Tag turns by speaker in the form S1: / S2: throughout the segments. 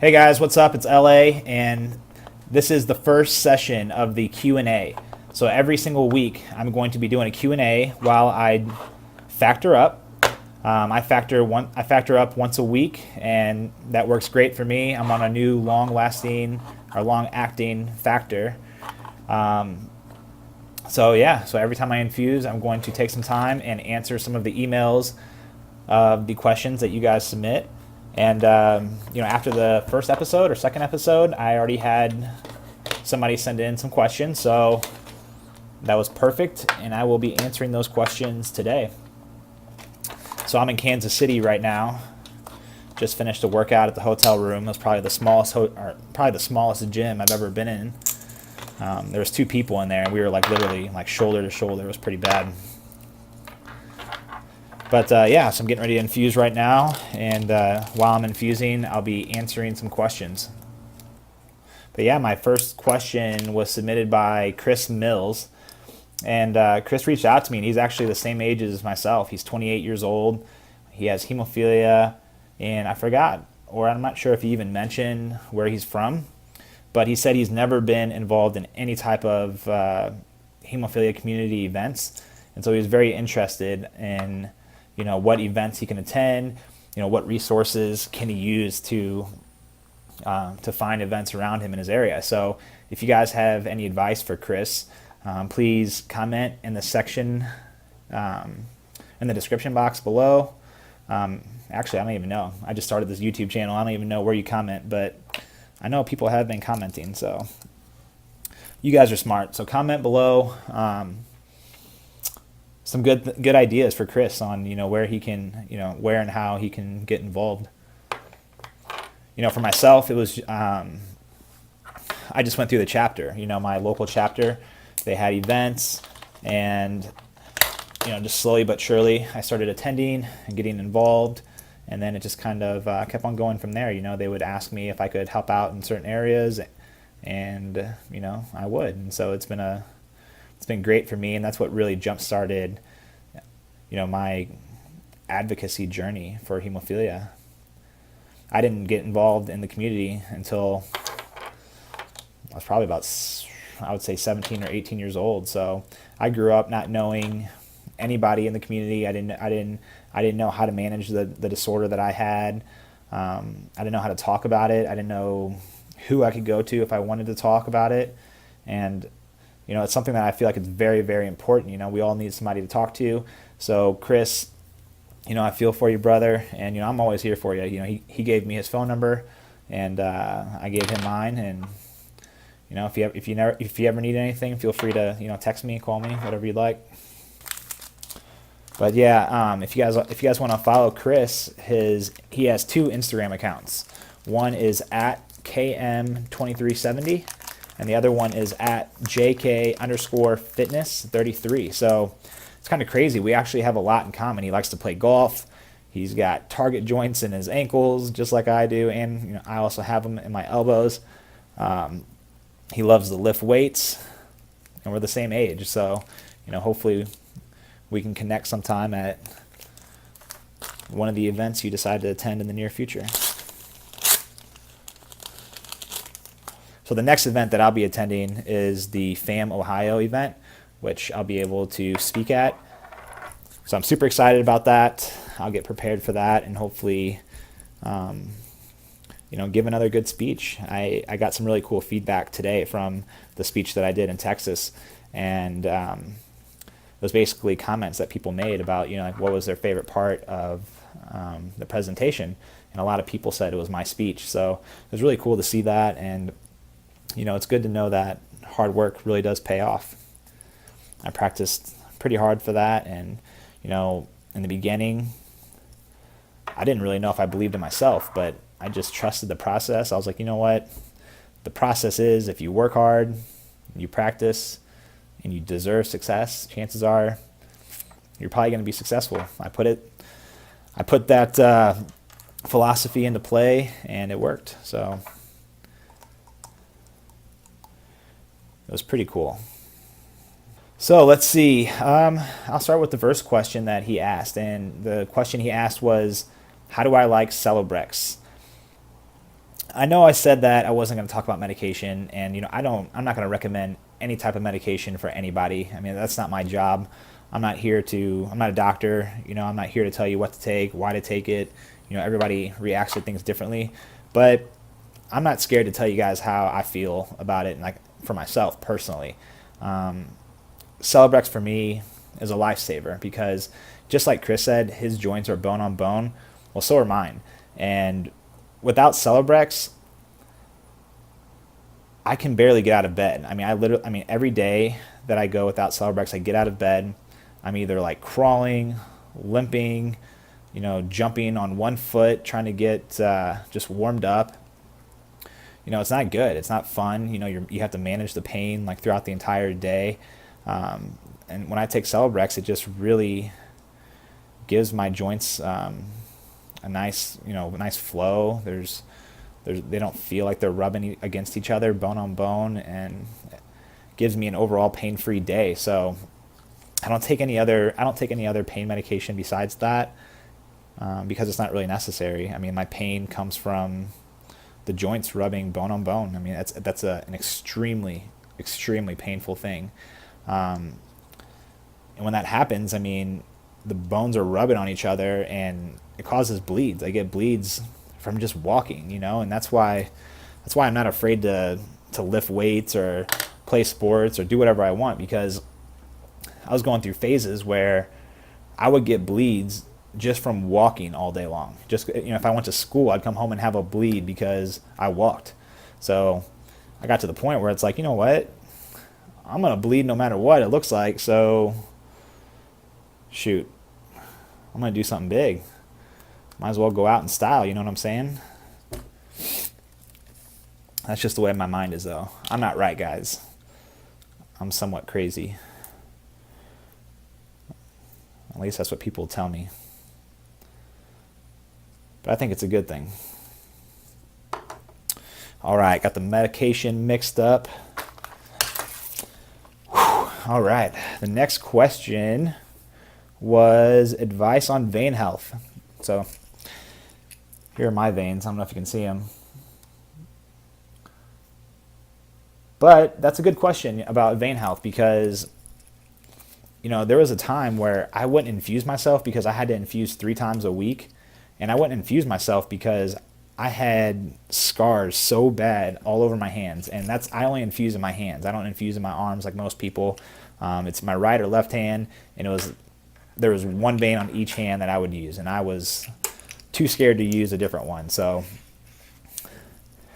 S1: Hey guys, what's up? It's LA, and this is the first session of the Q&A. So every single week, I'm going to be doing a Q&A while I factor up. I factor up once a week, and that works great for me. I'm on a new long-lasting or long-acting factor. So every time I infuse, I'm going to take some time and answer some of the emails of the questions that you guys submit. And after the first episode or second episode, I already had somebody send in some questions, so that was perfect, and I will be answering those questions today. So I'm in Kansas City right now. Just finished a workout at the hotel room. It was probably the smallest gym I've ever been in. There was two people in there, and we were literally shoulder to shoulder. It was pretty bad. But so I'm getting ready to infuse right now, and while I'm infusing, I'll be answering some questions. But my first question was submitted by Chris Mills, and Chris reached out to me, and he's actually the same age as myself. He's 28 years old. He has hemophilia, and I forgot, or I'm not sure if he even mentioned where he's from, but he said he's never been involved in any type of hemophilia community events, and so he was very interested in what events he can attend, what resources can he use to find events around him in his area. So if you guys have any advice for Chris, please comment in the section in the description box below. Actually, I don't even know. I just started this YouTube channel. I don't even know where you comment, but I know people have been commenting, so you guys are smart. So comment below some good ideas for Chris on where he can where and how he can get involved. For myself, it was I just went through the chapter. My local chapter, they had events, and just slowly but surely I started attending and getting involved, and then it just kind of kept on going from there. They would ask me if I could help out in certain areas, and I would, and so it's been great for me, and that's what really jump-started my advocacy journey for hemophilia. I didn't get involved in the community until I was probably about, I would say, 17 or 18 years old. So I grew up not knowing anybody in the community. I didn't know how to manage the disorder that I had. I didn't know how to talk about it. I didn't know who I could go to if I wanted to talk about it. And it's something that I feel like it's very, very important. We all need somebody to talk to. So Chris, I feel for you, brother, and I'm always here for you. He gave me his phone number, and I gave him mine. And if you ever need anything, feel free to text me, call me, whatever you'd like. But if you guys want to follow Chris, he has two Instagram accounts. One is at KM2370. And the other one is at JK_fitness33. So it's kind of crazy. We actually have a lot in common. He likes to play golf. He's got target joints in his ankles, just like I do. And I also have them in my elbows. He loves to lift weights. And we're the same age. So, hopefully we can connect sometime at one of the events you decide to attend in the near future. So the next event that I'll be attending is the FAM Ohio event, which I'll be able to speak at. So I'm super excited about that. I'll get prepared for that and hopefully, give another good speech. I got some really cool feedback today from the speech that I did in Texas, and it was basically comments that people made about, what was their favorite part of the presentation. And a lot of people said it was my speech. So it was really cool to see that, and it's good to know that hard work really does pay off. I practiced pretty hard for that, and in the beginning, I didn't really know if I believed in myself, but I just trusted the process. I was like, what? The process is, if you work hard, you practice, and you deserve success, chances are you're probably going to be successful. I put that philosophy into play, and it worked. So it was pretty cool. So let's see. I'll start with the first question that he asked. And the question he asked was, how do I like Celebrex? I know I said that I wasn't going to talk about medication, and I'm not going to recommend any type of medication for anybody. I mean, that's not my job. I'm not a doctor. I'm not here to tell you what to take, why to take it. Everybody reacts to things differently, but I'm not scared to tell you guys how I feel about it, and like for myself personally. Celebrex for me is a lifesaver because just like Chris said, his joints are bone on bone. Well, so are mine. And without Celebrex, I can barely get out of bed. I mean, every day that I go without Celebrex, I get out of bed. I'm either like crawling, limping, jumping on one foot, trying to get just warmed up. It's not good. It's not fun. You have to manage the pain like throughout the entire day. And when I take Celebrex, it just really gives my joints a nice flow. They don't feel like they're rubbing against each other, bone on bone, and it gives me an overall pain-free day. So I don't take any other pain medication besides that because it's not really necessary. I mean, my pain comes from the joints rubbing bone on bone. I mean, that's an extremely painful thing. And when that happens, I mean, the bones are rubbing on each other, and it causes bleeds. I get bleeds from just walking, and that's why I'm not afraid to lift weights or play sports or do whatever I want, because I was going through phases where I would get bleeds just from walking all day long. Just if I went to school, I'd come home and have a bleed because I walked. So I got to the point where it's like, you know what? I'm gonna bleed no matter what it looks like. So shoot, I'm gonna do something big. Might as well go out in style. You know what I'm saying? That's just the way my mind is, though. I'm not right, guys. I'm somewhat crazy. At least that's what people tell me. But I think it's a good thing. All right, got the medication mixed up. Whew. All right, the next question was advice on vein health. So here are my veins. I don't know if you can see them. But that's a good question about vein health because, there was a time where I wouldn't infuse myself because I had to infuse 3 times a week. And I wouldn't infuse myself because I had scars so bad all over my hands. And I only infuse in my hands. I don't infuse in my arms like most people. It's my right or left hand. And there was one vein on each hand that I would use. And I was too scared to use a different one. So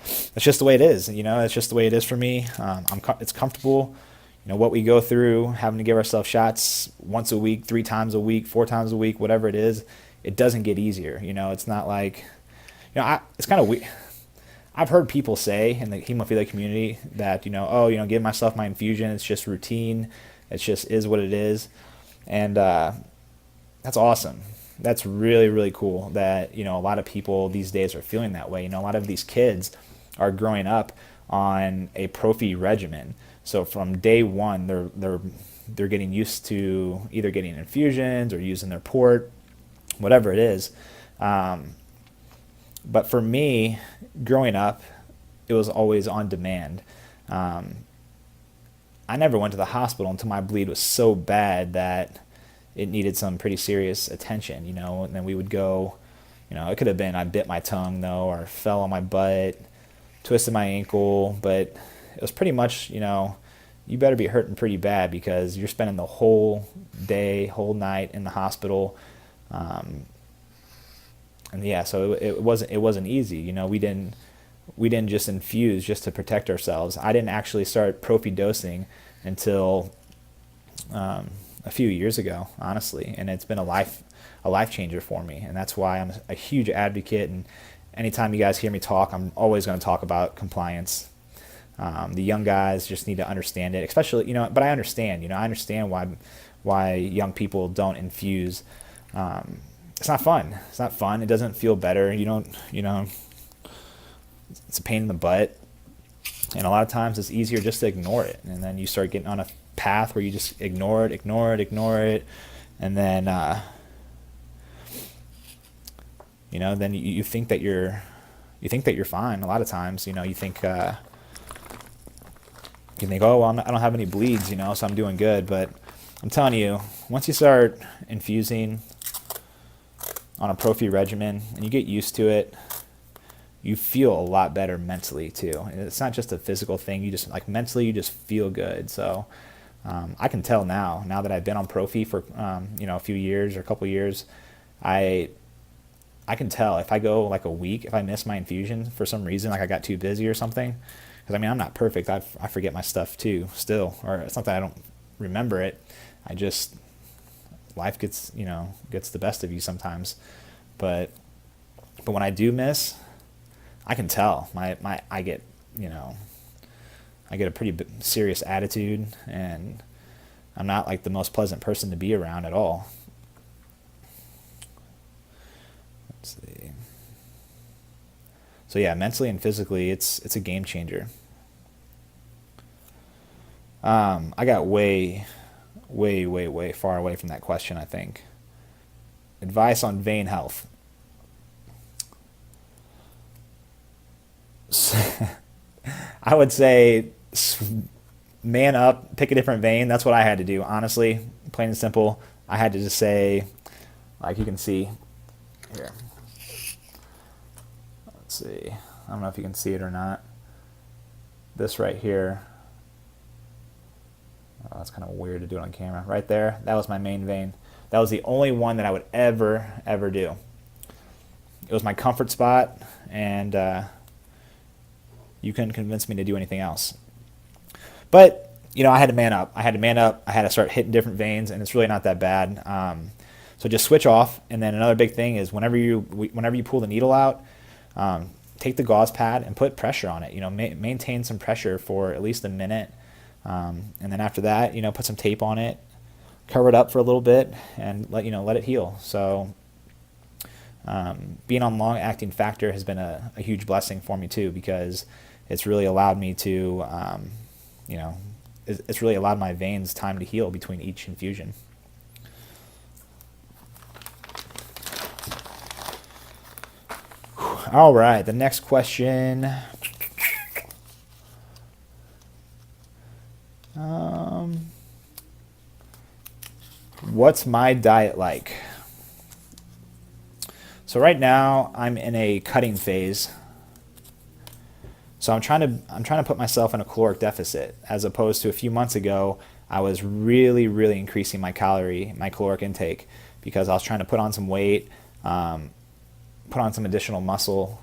S1: it's just the way it is. It's just the way it is for me. It's comfortable. What we go through, having to give ourselves shots once a week, 3 times a week, 4 times a week, whatever it is, it doesn't get easier. It's not like, it's kind of weird. I've heard people say in the hemophilia community that, give myself my infusion. It's just routine. It just is what it is. And that's awesome. That's really, really cool that, a lot of people these days are feeling that way. A lot of these kids are growing up on a prophy regimen. So from day one, they're getting used to either getting infusions or using their port, whatever it is. But for me, growing up, it was always on demand. I never went to the hospital until my bleed was so bad that it needed some pretty serious attention, and then we would go, it could have been I bit my tongue though, or fell on my butt, twisted my ankle, but it was pretty much, you better be hurting pretty bad because you're spending the whole day, whole night in the hospital. And yeah, so it wasn't easy. We didn't just infuse just to protect ourselves. I didn't actually start prophy dosing until a few years ago, honestly, and it's been a life changer for me, and that's why I'm a huge advocate. And anytime you guys hear me talk, I'm always going to talk about compliance. The young guys just need to understand it, especially but I understand. I understand why young people don't infuse. It's not fun. It's not fun. It doesn't feel better. It's a pain in the butt, and a lot of times it's easier just to ignore it, and then you start getting on a path where you just ignore it, and then then you think that you're you think that you're fine. A lot of times, you think oh, well, I don't have any bleeds, so I'm doing good. But I'm telling you, once you start infusing on a prophy regimen and you get used to it, you feel a lot better mentally too. And it's not just a physical thing. You just like mentally, you just feel good. So I can tell now that I've been on prophy for a few years or a couple years, I can tell if I go like a week, if I miss my infusion for some reason, like I got too busy or something. Because I'm not perfect. I forget my stuff too still, or it's not that I don't remember it. I just, life gets the best of you sometimes. But when I do miss, I can tell I get a pretty serious attitude, and I'm not like the most pleasant person to be around at all. Let's see. So yeah, mentally and physically, it's a game changer. I got way far away from that question, I think. Advice on vein health. I would say man up, pick a different vein. That's what I had to do, honestly. Plain and simple. I had to just say, like you can see here. Let's see. I don't know if you can see it or not. This right here. Oh, that's kind of weird to do it on camera. Right there, that was my main vein. That was the only one that I would ever do. It was my comfort spot, and you couldn't convince me to do anything else. But I had to man up. I had to start hitting different veins, and it's really not that bad. So just switch off. And then another big thing is whenever you pull the needle out, take the gauze pad and put pressure on it. Maintain some pressure for at least a minute, and then after that, put some tape on it, cover it up for a little bit, and let it heal. So being on long-acting factor has been a huge blessing for me too, because it's really allowed me to, it's really allowed my veins time to heal between each infusion. All right, the next question. What's my diet like? So right now I'm in a cutting phase. So I'm trying to put myself in a caloric deficit, as opposed to a few months ago I was really increasing my caloric intake, because I was trying to put on some weight, put on some additional muscle,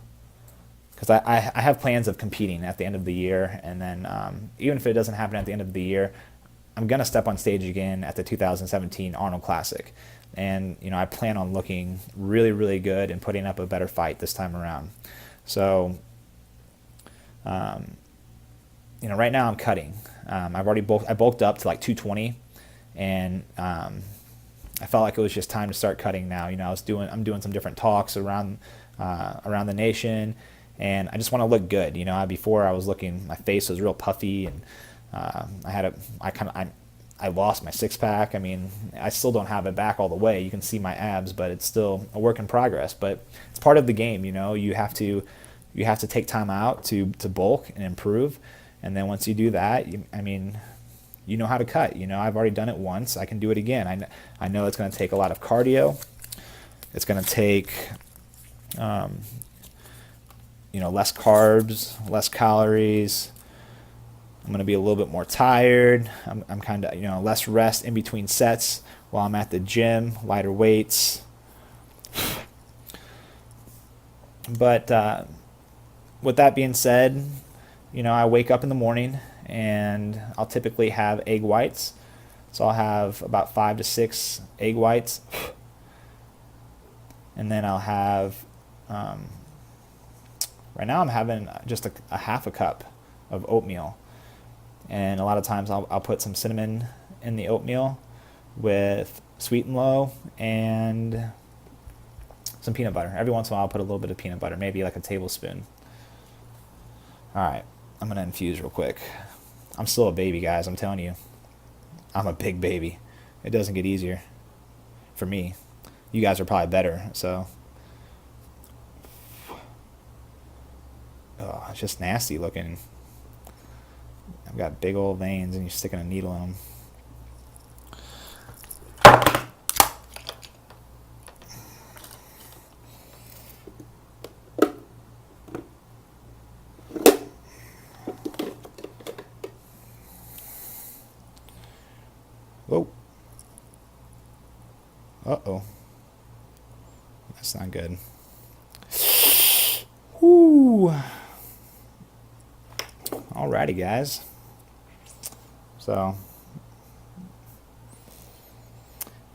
S1: because I have plans of competing at the end of the year, and then even if it doesn't happen at the end of the year, I'm gonna step on stage again at the 2017 Arnold Classic, and I plan on looking really good and putting up a better fight this time around. So right now I'm cutting. I bulked up to like 220, and I felt like it was just time to start cutting now. I'm doing some different talks around the nation, and I just want to look good. Before my face was real puffy, and I lost my six pack. I mean, I still don't have it back all the way. You can see my abs, but it's still a work in progress. But it's part of the game. You have to take time out to bulk and improve, and then once you do that, you know how to cut. I've already done it once. I can do it again. I know it's going to take a lot of cardio. It's going to take less carbs, less calories. I'm going to be a little bit more tired. I'm kind of less rest in between sets while I'm at the gym, lighter weights. But with that being said, I wake up in the morning and I'll typically have egg whites. So I'll have about 5 to 6 egg whites. And then I'll have, right now I'm having just a half a cup of oatmeal. And a lot of times I'll put some cinnamon in the oatmeal with sweet and low and some peanut butter. Every once in a while I'll put a little bit of peanut butter, maybe like a tablespoon. All right, I'm going to infuse real quick. I'm still a baby, guys, I'm telling you. I'm a big baby. It doesn't get easier for me. You guys are probably better, so. Oh, it's just nasty looking. I've got big old veins, and you're sticking a needle in them. Whoa. Uh-oh. That's not good. Whoo. Alrighty, guys. So,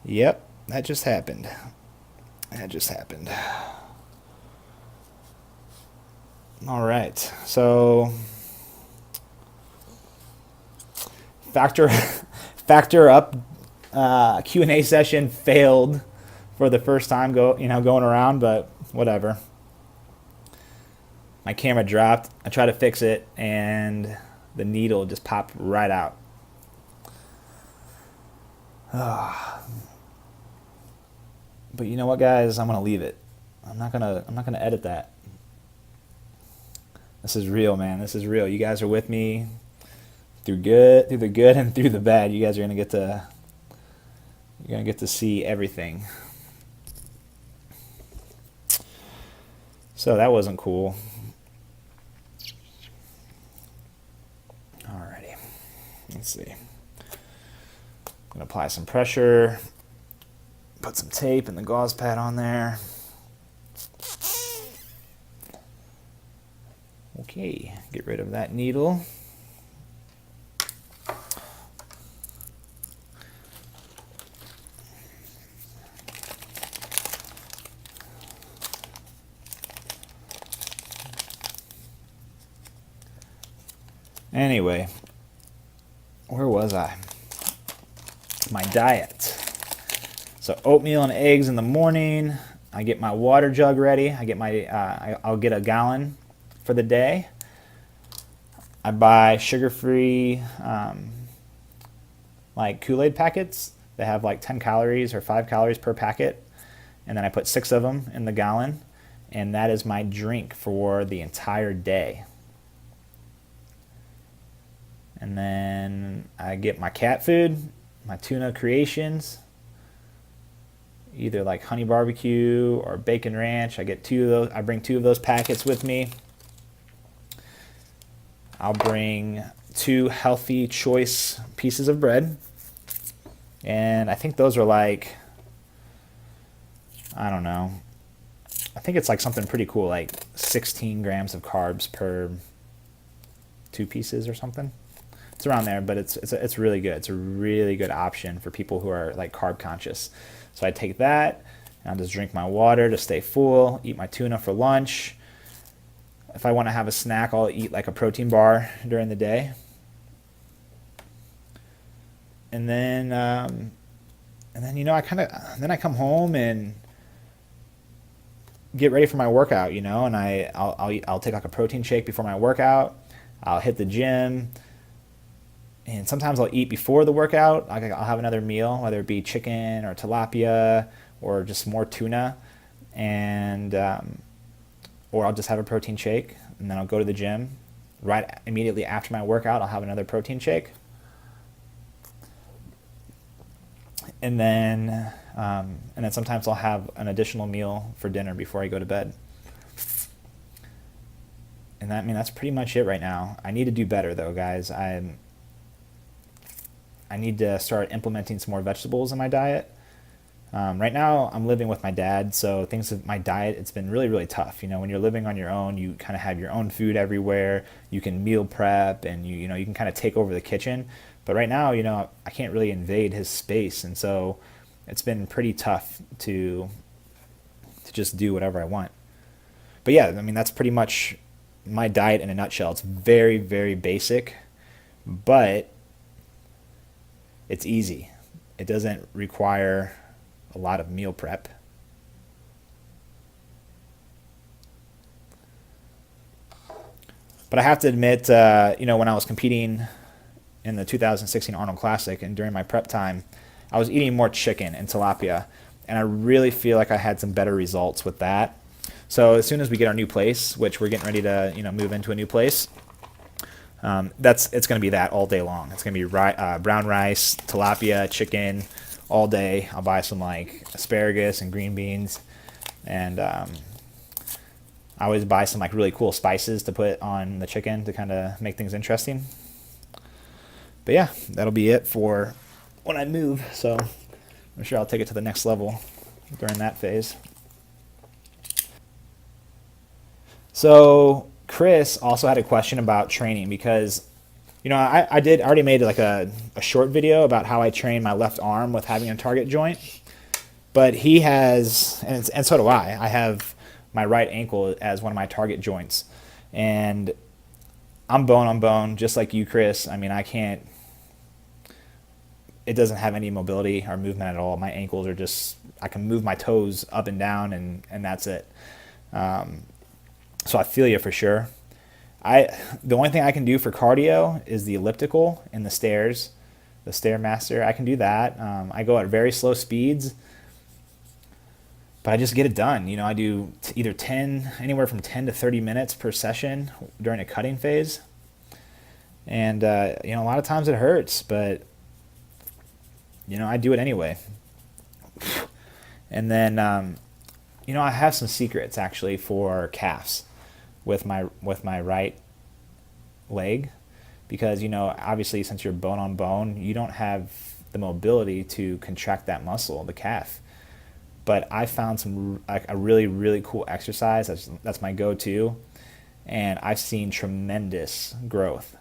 S1: yep, that just happened. That just happened. All right, so Factorup Q&A session failed for the first time going around, but whatever. My camera dropped. I tried to fix it, and the needle just popped right out. But you know what, guys? I'm gonna leave it. I'm not gonna edit that. This is real, man. This is real. You guys are with me through the good and through the bad. You guys are gonna get to see everything. So that wasn't cool. Alrighty. Let's see. I'm gonna apply some pressure. Put some tape and the gauze pad on there. Okay, get rid of that needle. Anyway, where was I? My diet. So oatmeal and eggs in the morning. I get my water jug ready. I get I'll get a gallon for the day. I buy sugar-free like Kool-Aid packets. They have like 10 calories or 5 calories per packet. And then I put 6 of them in the gallon. And that is my drink for the entire day. And then I get my cat food, my tuna creations, either like honey barbecue or bacon ranch. I get 2 of those. I bring 2 of those packets with me. I'll bring 2 healthy choice pieces of bread. And I think those are like, I don't know. I think it's like something pretty cool, like 16 grams of carbs per 2 pieces or something. It's around there, but it's really good. It's a really good option for people who are like carb conscious. So I take that, and I'll just drink my water to stay full, eat my tuna for lunch. If I want to have a snack, I'll eat like a protein bar during the day. And then I come home and get ready for my workout, and I'll take like a protein shake before my workout. I'll hit the gym. And sometimes I'll eat before the workout. I'll have another meal, whether it be chicken or tilapia or just more tuna, and or I'll just have a protein shake, and then I'll go to the gym. Right immediately after my workout, I'll have another protein shake, and then sometimes I'll have an additional meal for dinner before I go to bed. And that's pretty much it right now. I need to do better though, guys. I need to start implementing some more vegetables in my diet. Right now, I'm living with my dad, so my diet, it's been really, really tough. When you're living on your own, you kind of have your own food everywhere. You can meal prep, and you can kind of take over the kitchen. But right now, I can't really invade his space, and so it's been pretty tough to just do whatever I want. But yeah, that's pretty much my diet in a nutshell. It's very, very basic, but it's easy. It doesn't require a lot of meal prep. But I have to admit, when I was competing in the 2016 Arnold Classic and during my prep time, I was eating more chicken and tilapia, and I really feel like I had some better results with that. So as soon as we get our new place, which we're getting ready to, move into a new place, it's going to be that all day long. It's going to be brown rice, tilapia, chicken all day. I'll buy some like asparagus and green beans, and I always buy some like really cool spices to put on the chicken to kind of make things interesting. But yeah, that'll be it for when I move. So I'm sure I'll take it to the next level during that phase. So Chris also had a question about training because, I already made like a short video about how I train my left arm with having a target joint, but he has, and so do I. I have my right ankle as one of my target joints, and I'm bone on bone, just like you, Chris. I mean, it doesn't have any mobility or movement at all. My ankles are just, I can move my toes up and down, and that's it. So I feel you for sure. The only thing I can do for cardio is the elliptical and the stairs, the Stairmaster. I can do that. I go at very slow speeds, but I just get it done. I do either anywhere from 10 to 30 minutes per session during a cutting phase. And, a lot of times it hurts, but, I do it anyway. And then, I have some secrets actually for calves with my right leg, because obviously since you're bone on bone, you don't have the mobility to contract that muscle, the calf. But I found a really, really cool exercise that's my go-to, and I've seen tremendous growth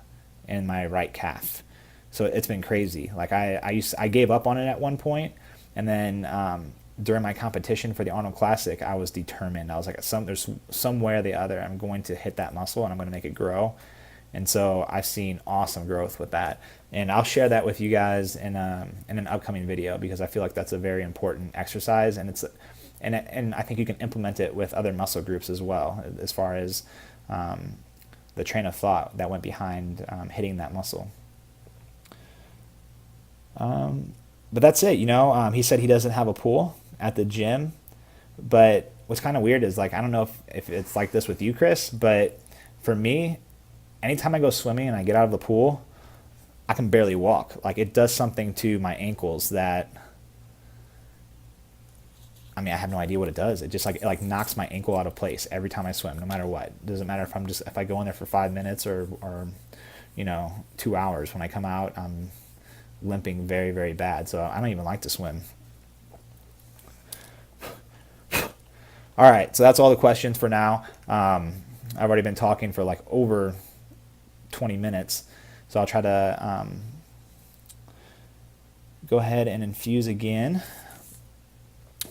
S1: in my right calf. So it's been crazy. Like I gave up on it at one point, and then during my competition for the Arnold Classic, I was determined. I was like, there's some way or the other, I'm going to hit that muscle and I'm going to make it grow. And so I've seen awesome growth with that. And I'll share that with you guys in an upcoming video, because I feel like that's a very important exercise, and and I think you can implement it with other muscle groups as well, as far as the train of thought that went behind hitting that muscle. But that's it. He said he doesn't have a pool at the gym, but what's kind of weird is, like, I don't know if it's like this with you, Chris, but for me, anytime I go swimming and I get out of the pool, I can barely walk. Like, it does something to my ankles that, I mean, I have no idea what it does. It just it knocks my ankle out of place every time I swim, no matter what. It doesn't matter if I go in there for 5 minutes or 2 hours. When I come out, I'm limping very, very bad. So I don't even like to swim. All right, so that's all the questions for now. I've already been talking for like over 20 minutes, so I'll try to go ahead and infuse again.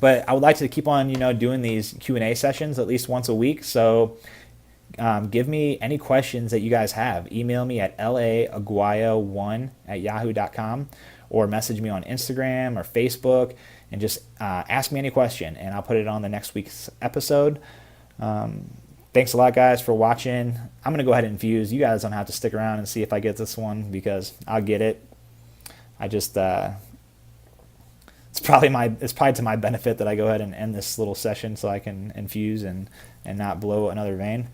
S1: But I would like to keep on, doing these Q&A sessions at least once a week. So give me any questions that you guys have. Email me at laaguayo1@yahoo.com, or message me on Instagram or Facebook, and just ask me any question, and I'll put it on the next week's episode. Thanks a lot, guys, for watching. I'm going to go ahead and infuse. You guys don't have to stick around and see if I get this one, because I'll get it. I just, it's probably to my benefit that I go ahead and end this little session so I can infuse and not blow another vein.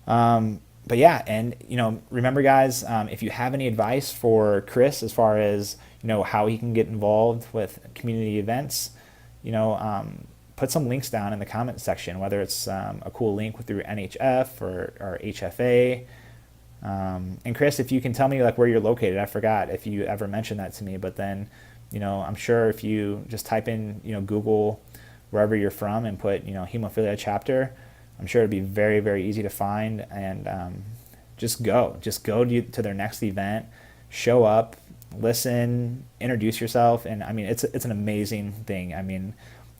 S1: But yeah, and remember, guys, if you have any advice for Chris as far as how he can get involved with community events, put some links down in the comment section, whether it's a cool link through NHF or HFA. And Chris, if you can tell me like where you're located, I forgot if you ever mentioned that to me, but then I'm sure if you just type in Google wherever you're from and put hemophilia chapter, I'm sure it'd be very, very easy to find. And just go to their next event, show up, listen, introduce yourself, and I mean it's an amazing thing. I mean,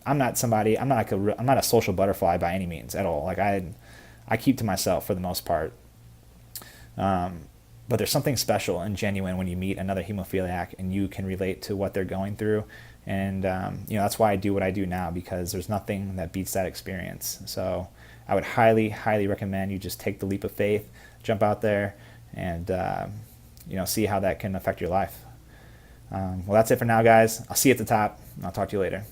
S1: I'm not a social butterfly by any means at all. Like I keep to myself for the most part. But there's something special and genuine when you meet another hemophiliac and you can relate to what they're going through. And that's why I do what I do now, because there's nothing that beats that experience. So I would highly, highly recommend you just take the leap of faith, jump out there, and see how that can affect your life. Well, that's it for now, guys. I'll see you at the top, and I'll talk to you later.